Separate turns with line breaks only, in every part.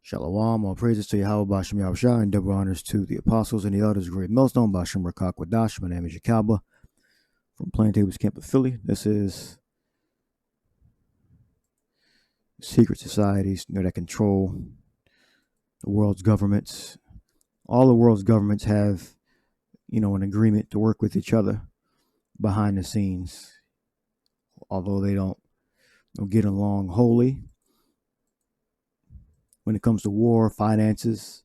Shalom, all praises to Yahweh Bashem Yahushua, and double honors to the apostles and the elders of Great Millstone, Bashem Rakak Wadash. My name is Yakalba from Plain Tables Camp of Philly. This is secret societies that control the world's governments. All the world's governments have, an agreement to work with each other behind the scenes, although they don't get along wholly. When it comes to war, finances,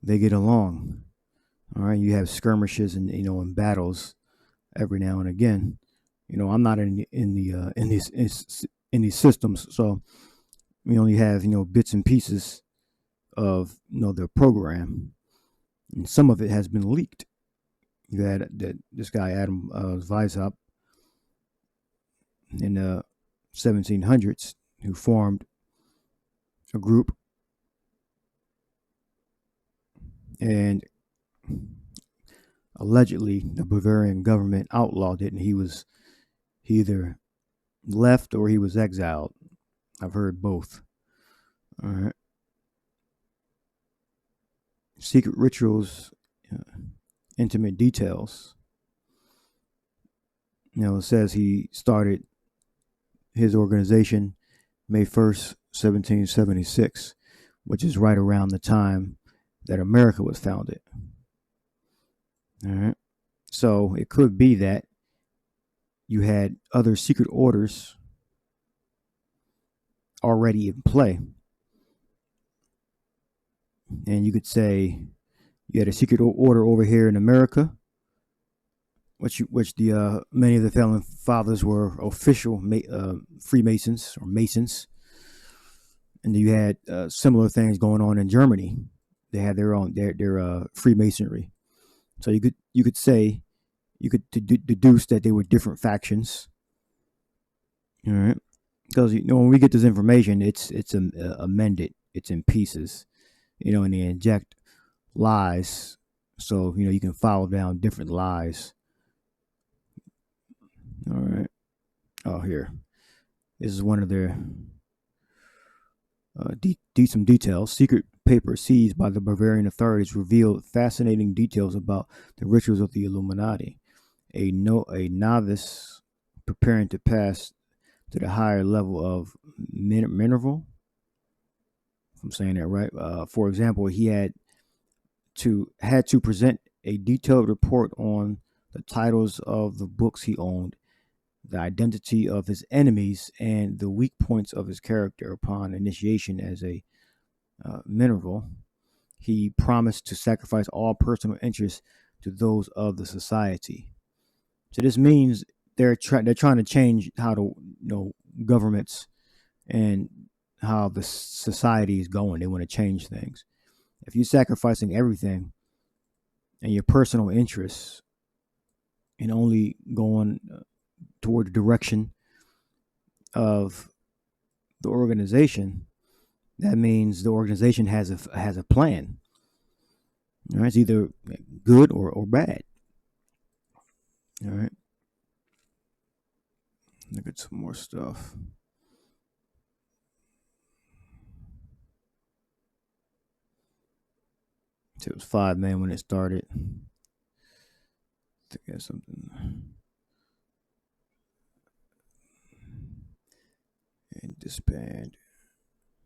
they get along. All right, you have skirmishes and and battles every now and again. I'm not in these systems, so we only have bits and pieces of their program, and some of it has been leaked. You had this guy Adam Weishaupt in the 1700s who formed a group, and allegedly the Bavarian government outlawed it, and he either left or he was exiled. I've heard both. All right. Secret rituals, intimate details. It says he started his organization May 1st, 1776, which is right around the time that America was founded. All right. So it could be that you had other secret orders already in play. And you could say you had a secret order over here in America, which the many of the founding fathers were official Freemasons or Masons, and you had similar things going on in Germany. They had their own their Freemasonry. So you could say you could deduce that they were different factions. All right, because when we get this information, it's amended, it's in pieces, and they inject lies, so you can follow down different lies. All right. Oh, here. This is one of their some details. Secret paper seized by the Bavarian authorities revealed fascinating details about the rituals of the Illuminati. A novice preparing to pass to the higher level of Minerval. If I'm saying that right. For example, he had to present a detailed report on the titles of the books he owned, the identity of his enemies, and the weak points of his character. Upon initiation as a Minerval, he promised to sacrifice all personal interests to those of the society. So this means they're trying to change how governments and how the society is going. They want to change things. If you're sacrificing everything and your personal interests and only going toward the direction of the organization, that means the organization has a plan. All right, it's either good or bad. All right, look at some more stuff. So it was 5 men when it started. I think that's something. And disband.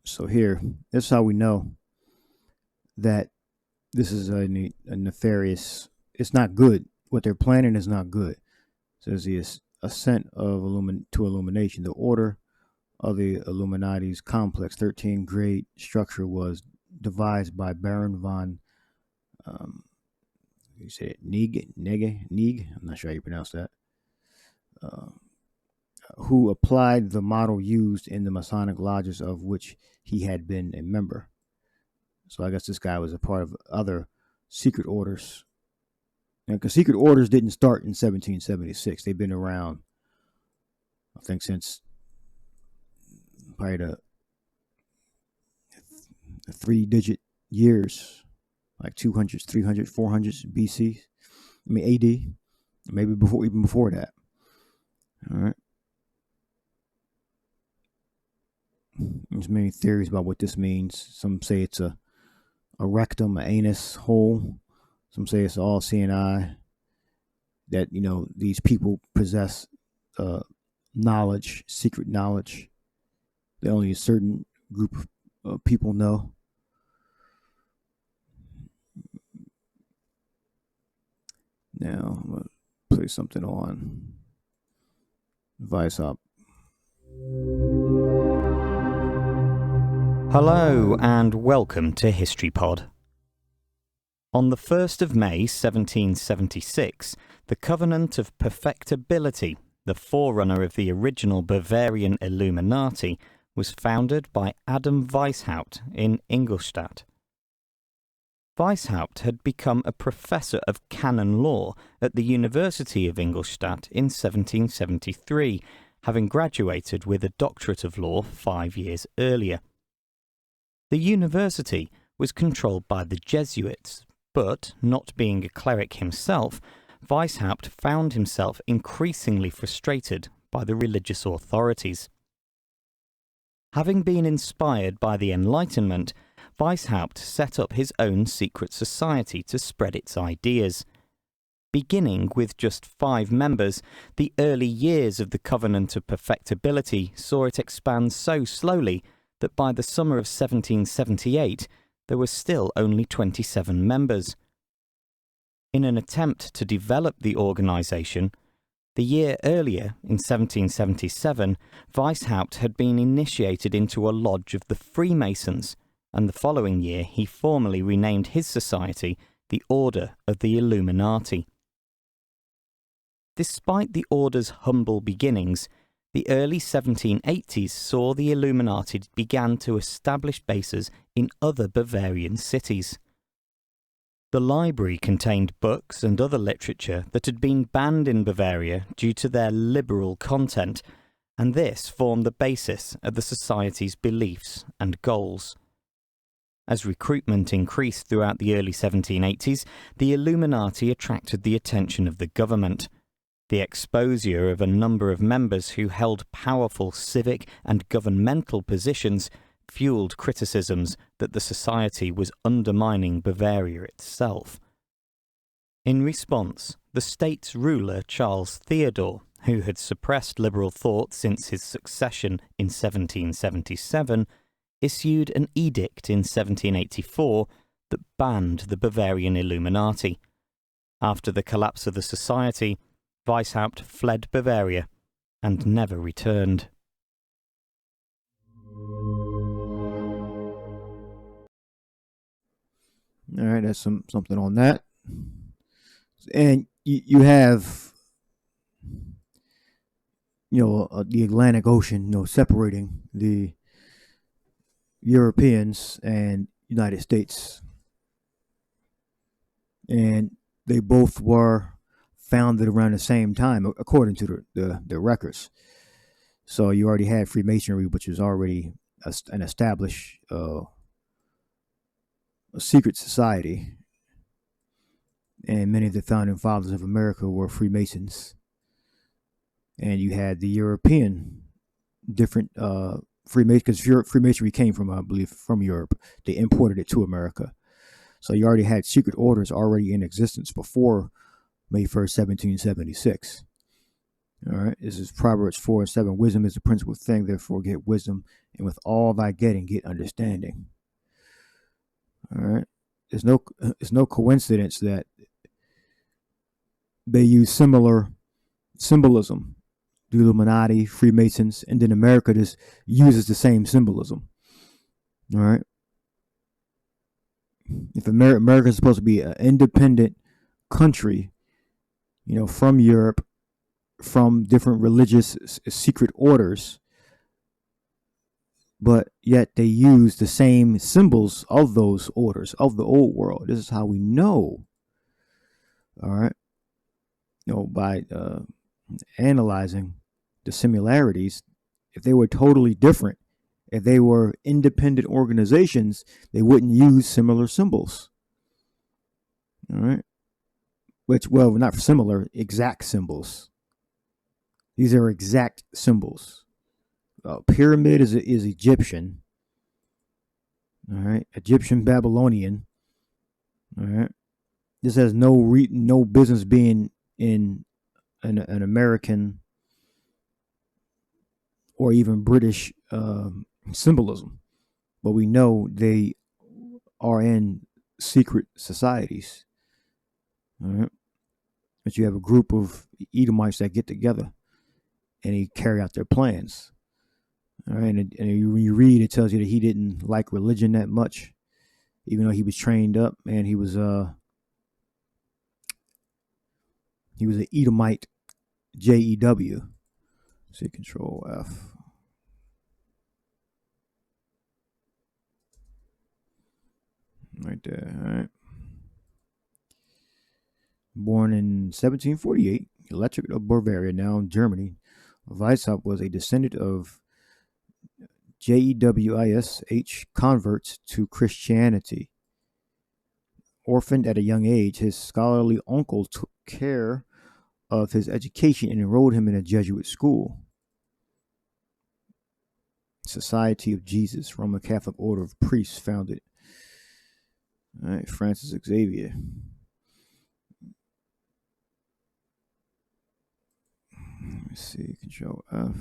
So here, this is how we know that this is a nefarious. It's not good. What they're planning is not good. So there's the ascent of illumination. The order of the Illuminati's complex 13-grade structure was devised by Baron von you say it, Nege. I'm not sure how you pronounce that. Who applied the model used in the Masonic lodges of which he had been a member. So I guess this guy was a part of other secret orders. Because secret orders didn't start in 1776. They've been around, I think, since probably the 3-digit years, like 200s, 300s, 400s BC. I mean AD, maybe even before that. All right. There's many theories about what this means. Some say it's a rectum, an anus hole. Some say it's all seeing eye. That, these people possess knowledge, secret knowledge that only a certain group of people know. Now, I'm going to play something on Vice Op.
Hello and welcome to History Pod. On the 1st of May 1776, the Covenant of Perfectibility, the forerunner of the original Bavarian Illuminati, was founded by Adam Weishaupt in Ingolstadt. Weishaupt had become a professor of canon law at the University of Ingolstadt in 1773, having graduated with a doctorate of law 5 years earlier. The university was controlled by the Jesuits, but, not being a cleric himself, Weishaupt found himself increasingly frustrated by the religious authorities. Having been inspired by the Enlightenment, Weishaupt set up his own secret society to spread its ideas. Beginning with just 5 members, the early years of the Covenant of Perfectibility saw it expand so slowly that by the summer of 1778 there were still only 27 members. In an attempt to develop the organisation, the year earlier, in 1777, Weishaupt had been initiated into a lodge of the Freemasons, and the following year he formally renamed his society the Order of the Illuminati. Despite the order's humble beginnings, the early 1780s saw the Illuminati began to establish bases in other Bavarian cities. The library contained books and other literature that had been banned in Bavaria due to their liberal content, and this formed the basis of the society's beliefs and goals. As recruitment increased throughout the early 1780s, the Illuminati attracted the attention of the government. The exposure of a number of members who held powerful civic and governmental positions fueled criticisms that the society was undermining Bavaria itself. In response, the state's ruler Charles Theodore, who had suppressed liberal thought since his succession in 1777, issued an edict in 1784 that banned the Bavarian Illuminati. After the collapse of the society, Weishaupt fled Bavaria and never returned.
All right, that's something on that. And you have, the Atlantic Ocean, separating the Europeans and United States. And they both were founded around the same time, according to the records. So you already had Freemasonry, which was already an established a secret society, and many of the founding fathers of America were Freemasons. And you had the European different Freemasons, because Freemasonry came from, I believe, from Europe. They imported it to America. So you already had secret orders already in existence before May 1st, 1776. All right, this is Proverbs 4:7. Wisdom is the principal thing, therefore get wisdom, and with all thy getting, get understanding. All right, it's no coincidence that they use similar symbolism. The Illuminati, Freemasons, and then America just uses the same symbolism. All right, if America is supposed to be an independent country, from Europe, from different religious secret orders, but yet they use the same symbols of those orders of the old world. This is how we know. All right, by analyzing the similarities. If they were totally different, if they were independent organizations, they wouldn't use similar symbols. All right, not similar, exact symbols. These are exact symbols. Pyramid is Egyptian. All right, Egyptian Babylonian. All right, this has no business being in an American or even British symbolism, but we know they are in secret societies. All right, but you have a group of Edomites that get together and they carry out their plans. All right, and when you read, it tells you that he didn't like religion that much, even though he was trained up, and he was an Edomite, JEW. See, Control F. Right there. All right. Born in 1748, Electric of Bavaria, now in Germany, Weishaupt was a descendant of JEWISH converts to Christianity. Orphaned at a young age, his scholarly uncle took care of his education and enrolled him in a Jesuit school. Society of Jesus, Roman Catholic Order of Priests, founded. All right, Francis Xavier. Let me see, Control F.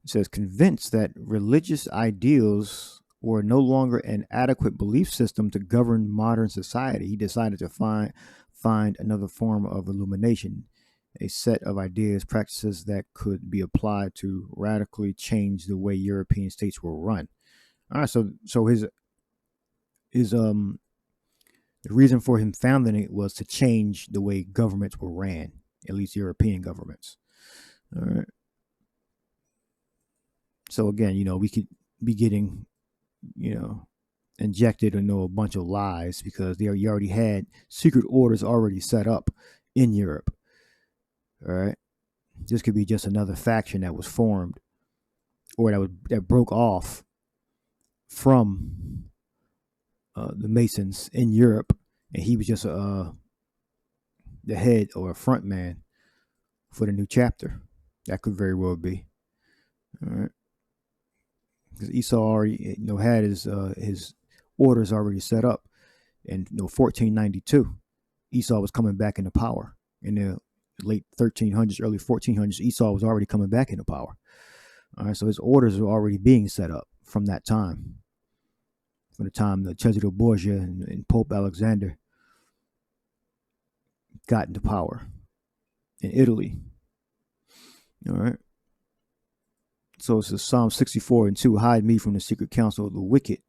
It says, convinced that religious ideals were no longer an adequate belief system to govern modern society, he decided to find another form of illumination, a set of ideas, practices that could be applied to radically change the way European states were run. All right, so his the reason for him founding it was to change the way governments were ran, at least European governments. All right. So again, we could be getting, injected a bunch of lies because you already had secret orders already set up in Europe. All right. This could be just another faction that was formed or that broke off from the Masons in Europe, and he was just the head or a front man for the new chapter. That could very well be. All right. Because Esau already had his orders already set up. In 1492, Esau was coming back into power. In the late 1300s, early 1400s, Esau was already coming back into power. All right, so his orders were already being set up from that time. From the time the Cesare Borgia and Pope Alexander got into power in Italy. All right. So it's Psalm 64:2. Hide me from the secret counsel of the wicked,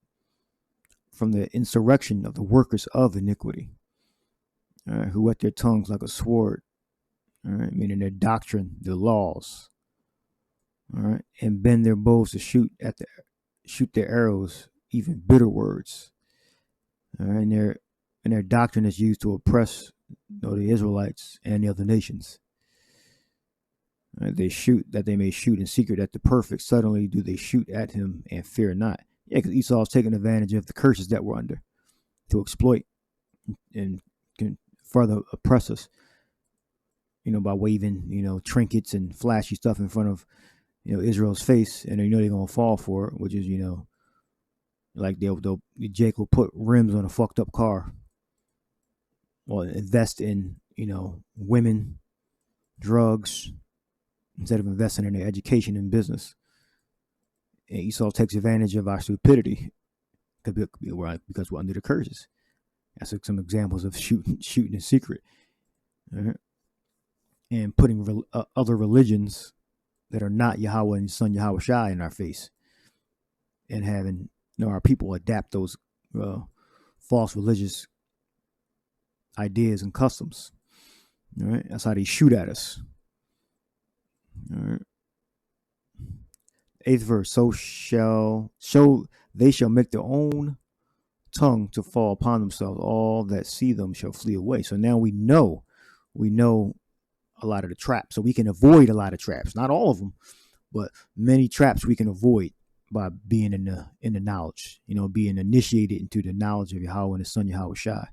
from the insurrection of the workers of iniquity. All right, who whet their tongues like a sword. All right, meaning their doctrine, their laws. All right, and bend their bows to shoot their arrows, even bitter words. All right, and their doctrine is used to oppress the Israelites and the other nations. They shoot that they may shoot in secret at the perfect. Suddenly do they shoot at him and fear not. Yeah, because Esau's taking advantage of the curses that we're under to exploit and can further oppress us, by waving, trinkets and flashy stuff in front of, Israel's face. And they're going to fall for it, which is, like Jake will put rims on a fucked up car or invest in, women, drugs, instead of investing in their education and business. And Esau takes advantage of our stupidity because we're under the curses. That's like some examples of shooting in secret. Right? And putting other religions that are not Yahweh and Son Yahweh Shai in our face. And having our people adapt those false religious ideas and customs. All right? That's how they shoot at us. All right. 8th verse. So they shall make their own tongue to fall upon themselves. All that see them shall flee away. So now we know a lot of the traps. So we can avoid a lot of traps. Not all of them, but many traps we can avoid by being in the knowledge. Being initiated into the knowledge of Yahweh and His Son Yahweh Shai.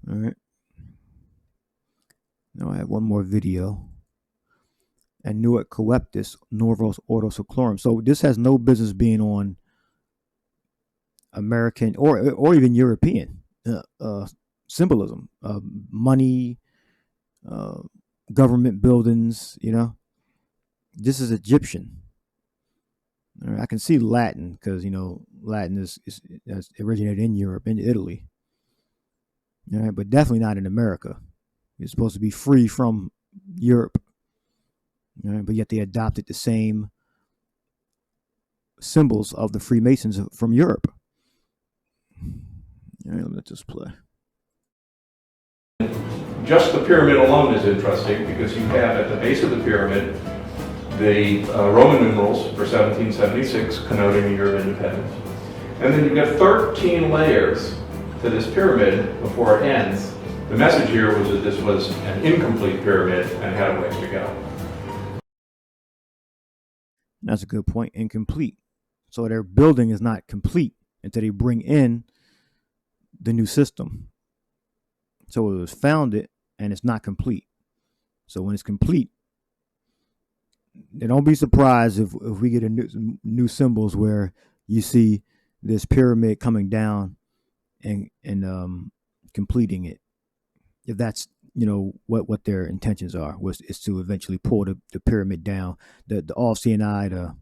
All right. Now I have one more video. and Nuit Coeptus Norvos Ordo Seclorum. So this has no business being on American or even European symbolism, money, government buildings. This is Egyptian. I can see Latin because Latin is originated in Europe, in Italy. All right, but definitely not in America. It's supposed to be free from Europe. All right, but yet they adopted the same symbols of the Freemasons from Europe. All right, let's just play.
Just the pyramid alone is interesting because you have at the base of the pyramid the Roman numerals for 1776, connoting the year of independence. And then you've got 13 layers to this pyramid before it ends. The message here was that this was an incomplete pyramid and had a ways to go.
That's a good point. Incomplete. So their building is not complete until they bring in the new system. So it was founded and it's not complete. So when it's complete, then don't be surprised if we get a new symbols where you see this pyramid coming down and completing it. If that's what their intentions are, is to eventually pull the pyramid down, the all-seeing eye, the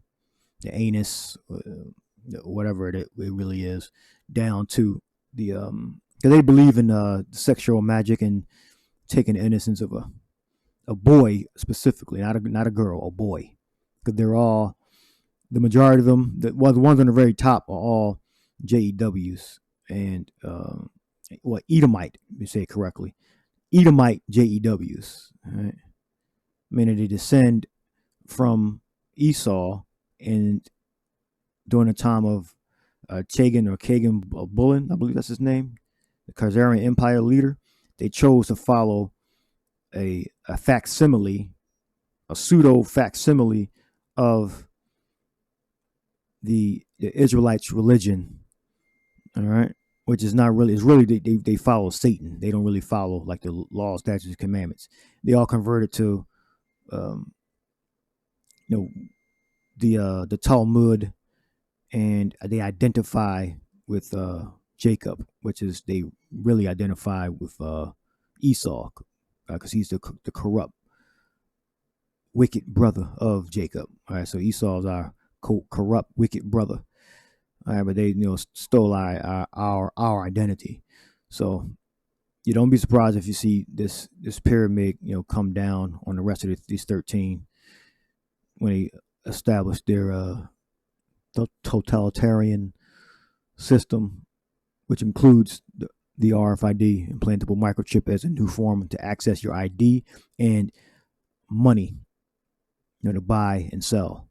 anus, whatever it really is, down to the because they believe in sexual magic and taking the innocence of a boy specifically, not a girl, a boy, because they're all, the majority of them, the ones on the very top are all JEWs and Edomite, you say it correctly, Edomite JEWs, right? Meaning they descend from Esau, and during the time of Kagan Bullen, I believe that's his name, the Khazarian Empire leader, they chose to follow a facsimile, a pseudo facsimile of the Israelites' religion, all right, which is not really, it's really they follow Satan. They don't really follow like the law, statutes, and commandments. They all converted to the Talmud, and they identify with Jacob, which is, they really identify with Esau, because he's the corrupt, wicked brother of Jacob. All right, so Esau is our corrupt, wicked brother. All right, but they stole our identity. So you don't be surprised if you see this pyramid come down on the rest of these 13 when they established their totalitarian system, which includes the RFID, implantable microchip, as a new form to access your ID and money, to buy and sell.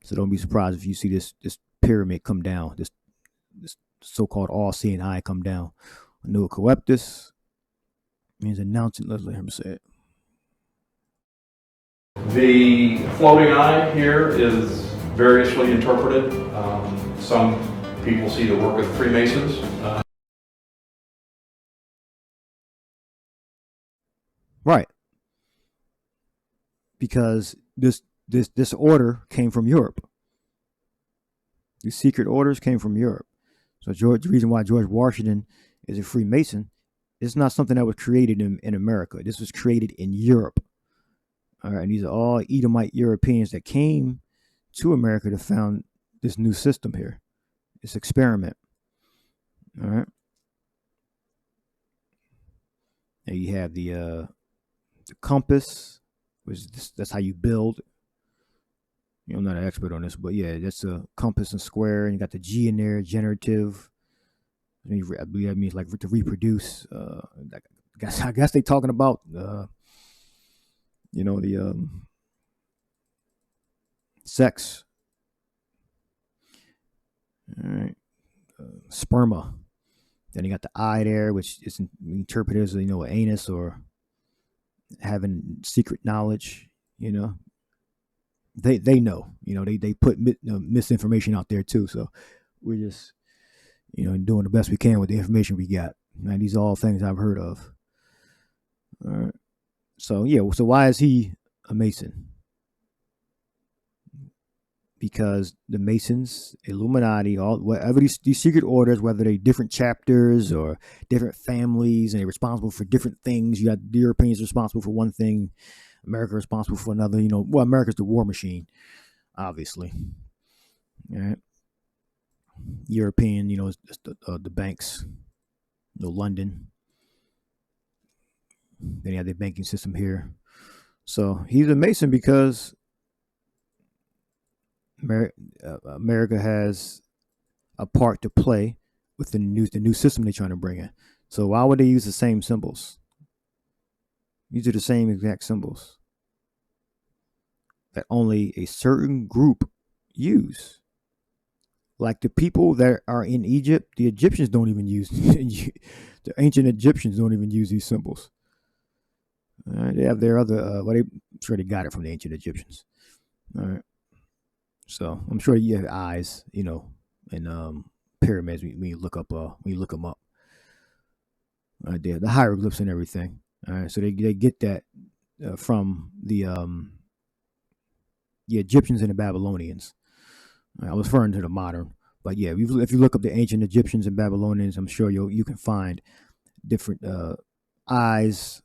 So don't be surprised if you see this pyramid come down, this so-called all-seeing eye come down. Nuit Coeptus means announcing. Let's let him say it.
The floating eye here is variously interpreted. Some people see the work of Freemasons.
Right. Because this order came from Europe. These secret orders came from Europe. So the reason why George Washington is a Freemason, it's not something that was created in America. This was created in Europe. All right, and these are all Edomite Europeans that came to America to found this new system here, this experiment. All right. And you have the compass, that's how you build. I'm not an expert on this, but yeah, that's a compass and square, and you got the G in there, generative. I believe that means like to reproduce. I guess they're talking about the sex. All right, sperma. Then you got the eye there, which is interpreted as an anus, or having secret knowledge. They know. They put misinformation out there too. So we're just doing the best we can with the information we got. And these are all things I've heard of. All right. So yeah. So why is he a Mason? because the Masons, Illuminati, all whatever these secret orders, whether they different chapters or different families, and they're responsible for different things. You got the Europeans responsible for one thing, America responsible for another. Well, America's the war machine, obviously. All right. European, is the banks, London. Then you have the banking system here. So he's a Mason because America has a part to play with the new system they're trying to bring in. So why would they use the same symbols? These are the same exact symbols that only a certain group use. Like the people that are in Egypt, the Egyptians don't even use the ancient Egyptians don't even use these symbols. They have their other. I'm sure they got it from the ancient Egyptians. All right. So I'm sure you have eyes, and pyramids when you look them up. The hieroglyphs and everything. All right. So they get that from the Egyptians and the Babylonians. I was referring to the modern, but yeah, if you look up the ancient Egyptians and Babylonians, I'm sure you can find different eyes.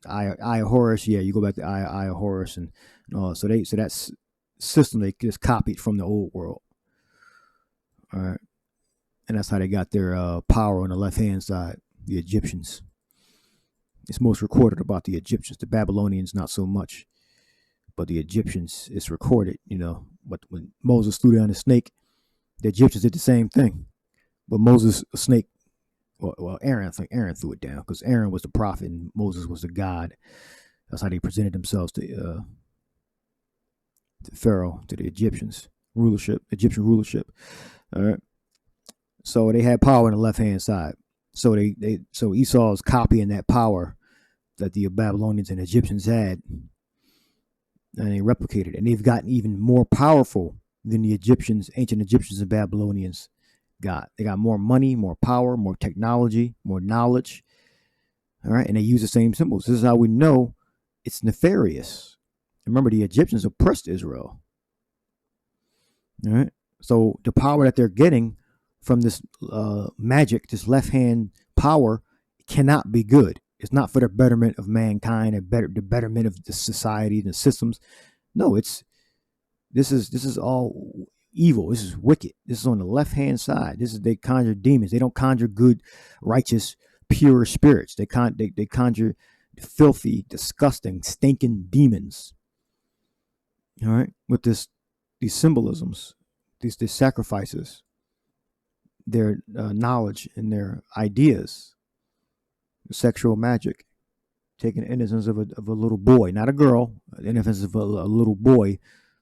Eye of Horus, yeah, you go back to Eye of Horus and all. So that's system they just copied from the old world. All right, and that's how they got their power on the left hand side. The Egyptians. It's most recorded about the Egyptians. The Babylonians not so much, but the Egyptians it's recorded. But when Moses threw down the snake, the Egyptians did the same thing. But Moses, a snake. Well, Aaron, I think Aaron threw it down because Aaron was the prophet and Moses was the God. That's how they presented themselves to Pharaoh, to the Egyptian rulership. All right. So they had power on the left hand side. So so Esau is copying that power that the Babylonians and Egyptians had, and they replicated it. And they've gotten even more powerful than the ancient Egyptians and Babylonians got. They got more money, more power, more technology, more knowledge. All right. And they use the same symbols. This is how we know it's nefarious. Remember, the Egyptians oppressed Israel. All right. So the power that they're getting from this magic, this left hand power, cannot be good. It's not for the betterment of mankind, the betterment of the society and the systems. No, this is all evil. This is wicked. This is on the left hand side. They conjure demons. They don't conjure good, righteous, pure spirits. They conjure filthy, disgusting, stinking demons. All right, with these symbolisms, these sacrifices, their knowledge and their ideas, sexual magic, taking the innocence of a little boy, not a girl, the innocence of a little boy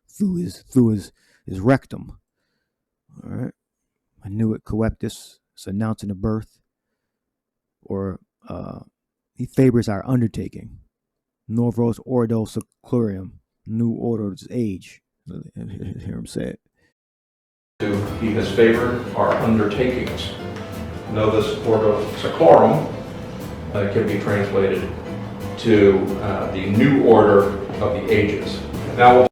through his rectum. All right. I knew it, coeptus. It's announcing a birth. Or he favors our undertaking. Novos Ordo Seclurium, new order's age. Hear him say it.
He has favored our undertakings. Novus Ordo Seclorum can be translated to the new order of the ages. Now,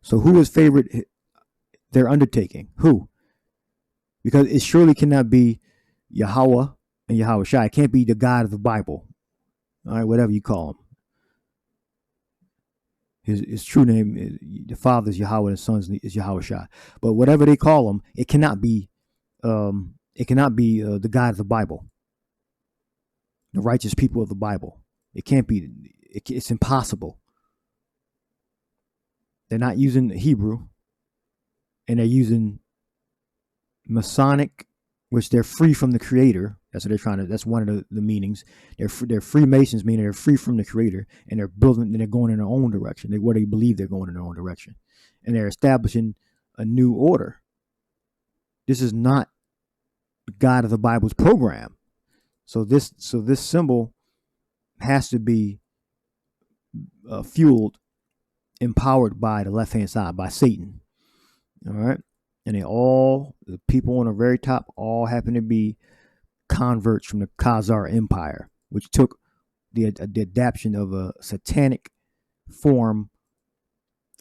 so who has favored their undertaking? Who? Because it surely cannot be Yahweh and Yahweh Shai. It can't be the God of the Bible. All right, whatever you call him. His true name is the Father is Yahweh, and the Son is Yahweh Shai. But whatever they call him, it cannot be. The God of the Bible, the righteous people of the Bible. It can't be. It's impossible. They're not using Hebrew, and they're using Masonic, which they're free from the Creator. That's what they're trying to. That's one of the meanings. They're Freemasons, meaning they're free from the Creator, and they're building. And they're going in their own direction. They believe they're going in their own direction, and they're establishing a new order. This is not the God of the Bible's program. So this symbol has to be fueled, empowered by the left hand side, by Satan. All right. And the people on the very top all happen to be converts from the Khazar Empire, which took the adaptation of a satanic form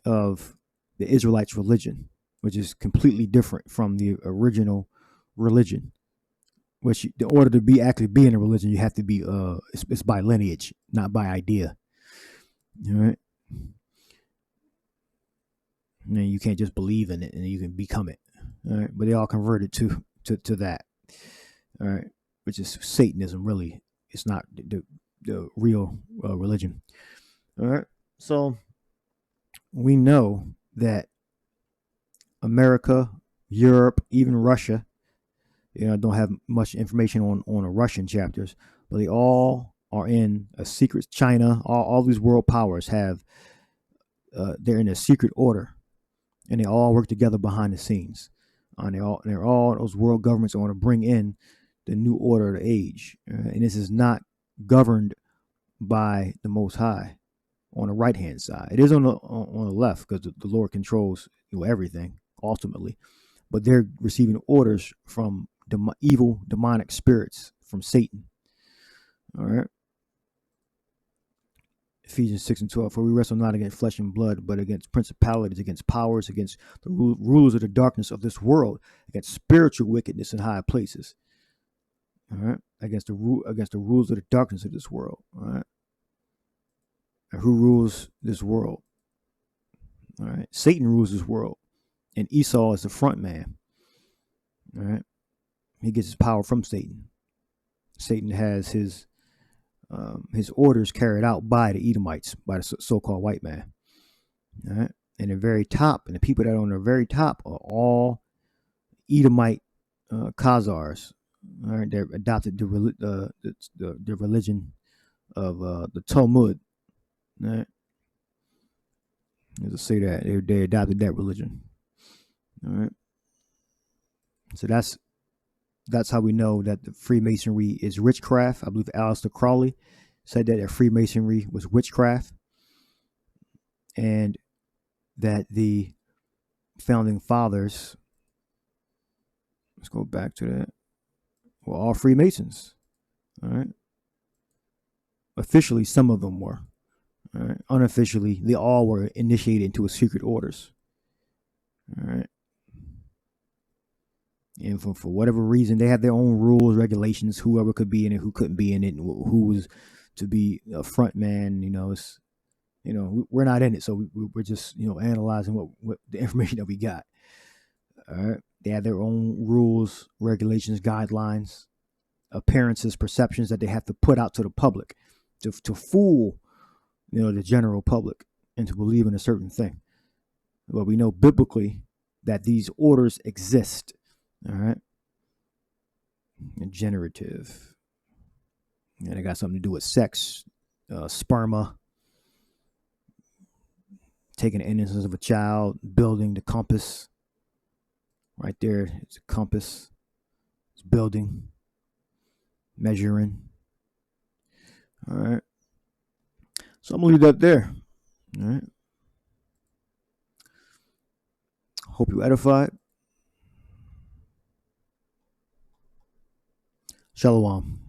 of the Israelites' religion, which is completely different from the original religion. Which, in order to actually be in a religion, you have to be it's by lineage, not by idea. All right, and you can't just believe in it and you can become it. All right, but they all converted to that. All right, which is Satanism. Really, it's not the real religion. All right, so we know that America, Europe, even Russia, don't have much information on the Russian chapters, but they all are in a secret. China, all these world powers have, they're in a secret order, and they all work together behind the scenes. And they're all those world governments want to bring in the new order of the age, and this is not governed by the Most High on the right hand side. It is on the left, because the Lord controls everything ultimately, but they're receiving orders from evil demonic spirits from Satan. All right. Ephesians 6:12. For we wrestle not against flesh and blood, but against principalities, against powers, against the rulers of the darkness of this world, against spiritual wickedness in high places. All right. Against the rulers of the darkness of this world. All right. And who rules this world? All right. Satan rules this world, and Esau is the front man. All right. He gets his power from Satan. Satan has his orders carried out by the Edomites, by the so-called white man. All right. And the very top, and the people that are on the very top are all Edomite Khazars. All right. They've adopted the religion of the Talmud. All right. Let's say that they adopted that religion. All right. So that's how we know that the Freemasonry is witchcraft. I believe Aleister Crowley said that Freemasonry was witchcraft, and that the founding fathers, let's go back to that, were all Freemasons. All right. Officially, some of them were. All right. Unofficially, they all were initiated into a secret orders. All right. And for whatever reason, they have their own rules, regulations, whoever could be in it, who couldn't be in it, and who was to be a front man. It's, we're not in it, so we're just, analyzing what the information that we got. All right. They have their own rules, regulations, guidelines, appearances, perceptions that they have to put out to the public to fool, the general public into believing a certain thing. But we know biblically that these orders exist. All right. And generative. And it got something to do with sex, sperma, taking the innocence of a child, building the compass. Right there, it's a compass. It's building, measuring. All right. So I'm going to leave that there. All right. Hope you edified. Shalom.